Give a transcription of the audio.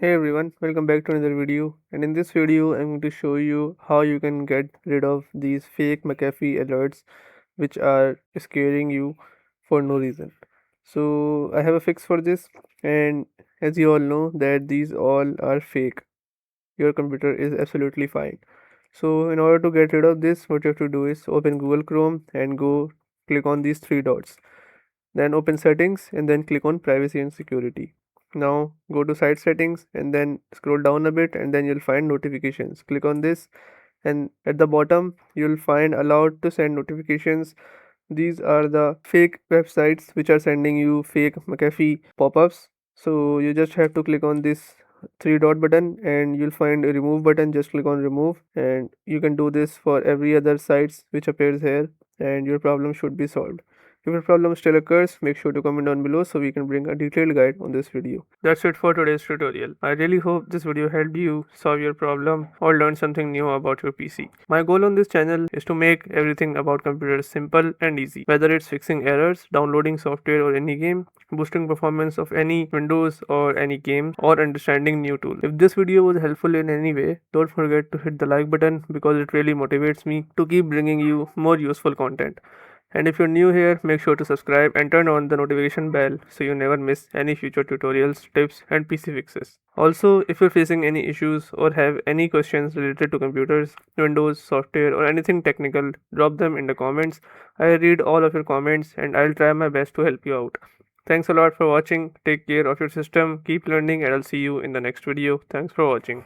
Hey everyone, welcome back to another video. And in this video, I'm going to show you how you can get rid of these fake McAfee alerts which are scaring you for no reason. So I have a fix for this, and as you all know that these all are fake. Your computer is absolutely fine. So in order to get rid of this, what you have to do is open Google Chrome and go click on these three dots. Then open settings and then click on privacy and security. Now go to site settings and then scroll down a bit and then you'll find notifications. Click on this and at the bottom you'll find allowed to send notifications. These are the fake websites which are sending you fake McAfee pop-ups. So you just have to click on this three dot button and you'll find a remove button. Just click on remove and you can do this for every other sites which appears here and your problem should be solved. If a problem still occurs, make sure to comment down below so we can bring a detailed guide on this video. That's it for today's tutorial. I really hope this video helped you solve your problem or learn something new about your PC. My goal on this channel is to make everything about computers simple and easy, whether it's fixing errors, downloading software or any game, boosting performance of any Windows or any game, or understanding new tool. If this video was helpful in any way, don't forget to hit the like button because it really motivates me to keep bringing you more useful content. And if you're new here, make sure to subscribe and turn on the notification bell so you never miss any future tutorials, tips, and PC fixes. Also, if you're facing any issues or have any questions related to computers, Windows, software, or anything technical, drop them in the comments. I read all of your comments and I'll try my best to help you out. Thanks a lot for watching. Take care of your system, keep learning, and I'll see you in the next video. Thanks for watching.